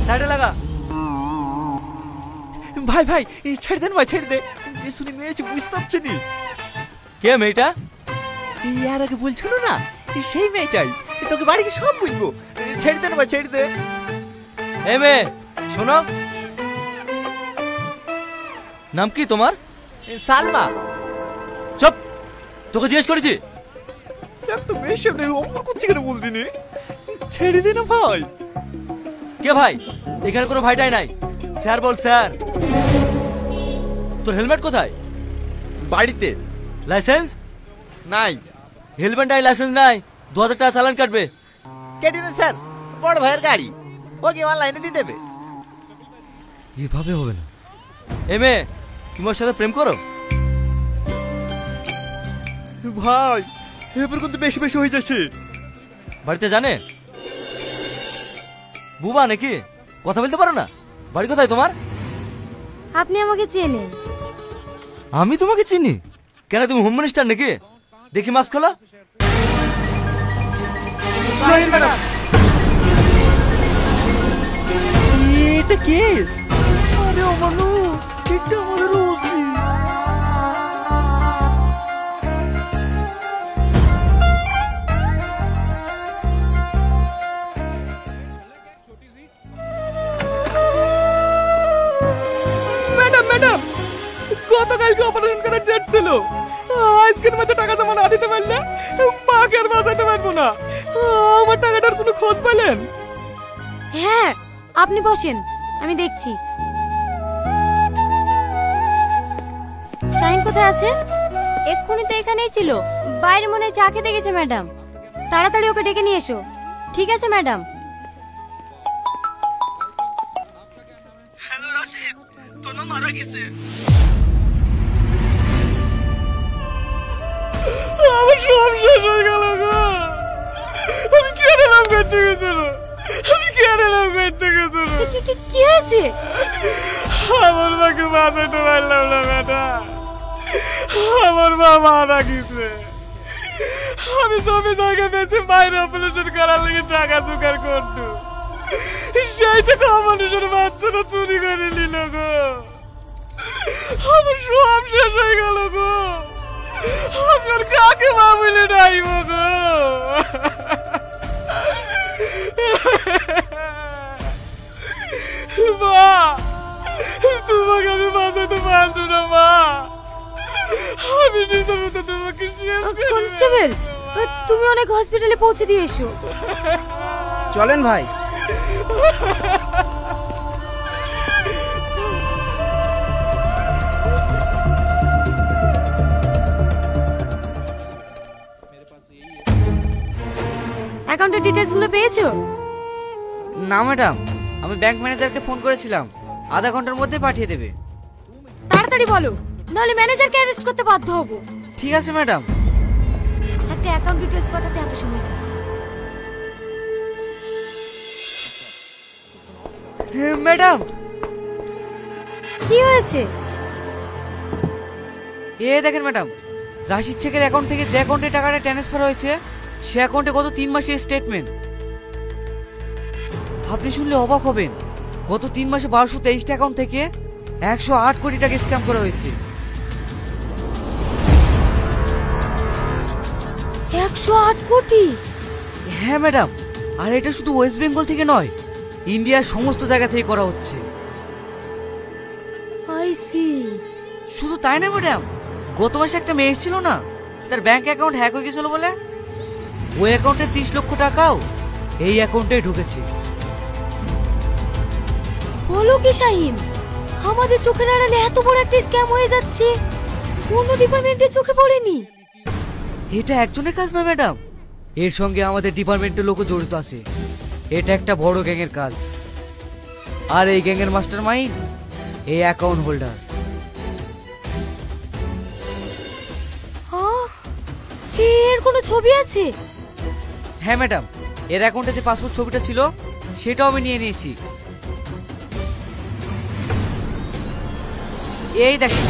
সাইডে লাগা। ভাই ভাই ছেড়ে দেন ভাই, ছেড়ে দে। শুনি মেয়েছে বুঝতে পারছি নি। কে মেয়েটা? ইয়ার আগে বলছিল না সেই মেয়েটাই। তোকে বাড়ি গিয়ে সব বুঝবো। ছেড়ে দেন ভাই, ছেড়ে দে। এই মেয়ে শোনো, নাম কি তোমার? সালমা। চুপ, তোকে জিজ্ঞেস করেছি। একটু বেশি নেই, অমর করছি কেন বলতি নি? ছেড়ে দে না ভাই। কে ভাই? এখানে কোনো ভাইটাই নাই। স্যার বল স্যার। তোর হেলমেট কোথায়? বাড়িতে। লাইসেন্স নাই। হেলমেট নাই, লাইসেন্স নাই, 2000 টাকা চালান কাটবে। কেটে দেন স্যার, বড় ভাইয়ের গাড়ি, ওকে অনলাইনে দিয়ে দেবে। এভাবে হবে না। এ মেয়ে, তুমি ওর সাথে প্রেম করো? ভাই এবার কিন্তু বেশি বেশি হয়ে যাচ্ছে। বাড়িতে জানে? বুবা নাকি? কথা বলতে পারো না? বাড়ি কোথায় তোমার? আপনি আমাকে চেনেন? আমি তোমাকে চিনি? কেন, তুমি হোম মিনিস্টার নাকি? দেখি মাস্ক খোলা। ম্যাডাম, এটা কে? আরে মানুষ, এটা আমাদের ওসি। ম্যাডাম ম্যাডাম, গতকালকে অপারেশন করার ডেট ছিল। আজকের মধ্যে টাকা জমা না দিতে পারলে মাকে আর বাঁচাতে পারবো না। আমার টাকাটার কোনো খোঁজ পেলেন? হ্যাঁ, আপনি বসেন, আমি দেখছি। শাহিন কোথায় আছে? এক্ষুনি তো এখানেই ছিল, বাইরে মনে হয় চা খেতে গেছে ম্যাডাম। তাড়াতাড়ি ওকে ডেকে নিয়ে এসো। ঠিক আছে ম্যাডাম। হ্যালো রাশিদ, তোর মা মারা গেছে। আমার সব শেষ হয়ে গেল গো। আমি কেন নাম করতে গেছিল? আমি কেন নাম করতে গেছিল? কি হয়েছে? আমার মাকে বাঁচাতে পারলাম না বেটা। আমার মা মারা গেছে। আমি জমি জায়গা বেঁচে বাইরে অপারেশন করার লেগে টাকা জোগাড় করতো। সেই টাকা মানুষের বাচ্চারা চুরি করে নিল গো। আমার সব শেষ হয়ে গেল গো। আপনার কাকে মা বলে ডাইব গো? মা, তোমাকে আমি বাঁচাতে পারতো না মা। আমি নিজের মতো তোমাকে কনস্টেবল, তুমি অনেক হসপিটালে পৌঁছে দিয়ে এসো। চলেন ভাই। অ্যাকাউন্টের ডিটেইলস গুলো পেয়েছো? না ম্যাডাম, আমি ব্যাংক ম্যানেজারকে ফোন করেছিলাম, আধা ঘন্টার মধ্যে পাঠিয়ে দেবে। তাড়াতাড়ি বলো, নাহলে ম্যানেজারকে অ্যারেস্ট করতে বাধ্য হব। ঠিক আছে ম্যাডাম। একটা অ্যাকাউন্ট ডিটেইলস পাঠাতে এত সময় লাগে? ম্যাডাম, কি হয়েছে? দেখেন ম্যাডাম, রাশিদ শেখের অ্যাকাউন্ট থেকে যে অ্যাকাউন্টে টাকাটা ট্রান্সফার হয়েছে সে অ্যাকাউন্টে গত 3 মাসের স্টেটমেন্ট। আপনি শুনলে অবাক হবেন, গত 3 মাসে 1223টা অ্যাকাউন্ট থেকে 108 কোটি টাকা স্ক্যাম করা হয়েছে। 108 কোটি? হ্যাঁ ম্যাডাম, আর এটা শুধু ওয়েস্ট বেঙ্গল থেকে নয়, ইন্ডিয়ার সমস্ত জায়গা থেকে করা হচ্ছে। I see. শুধু তাই না ম্যাডাম, গত মাসে একটা মেয়ে ছিল না, তার ব্যাংক অ্যাকাউন্ট হ্যাক হয়ে গেছিল বলে ওই অ্যাকাউন্টে 30 লক্ষ টাকাও এই অ্যাকাউন্টে ঢুকেছে। বলো কি শাহিন, আমাদের চোখের আড়ালে এত বড় একটা স্ক্যাম হয়ে যাচ্ছে, অন্য ডিপার্টমেন্টের চোখে পড়েনি। এটা একজনের কাজ নয় ম্যাডাম, এর সঙ্গে আমাদের ডিপার্টমেন্টের লোকও জড়িত আছে। এটা একটা বড় গ্যাংয়ের কাজ, আর এই গ্যাংয়ের মাস্টারমাইন্ড এই অ্যাকাউন্ট হোল্ডার। এর কোনো ছবি আছে? হ্যাঁ ম্যাডাম, এর অ্যাকাউন্টে যে পাসপোর্ট ছবিটা ছিল সেটাও আমি নিয়ে নিয়েছি। এই দেখেন।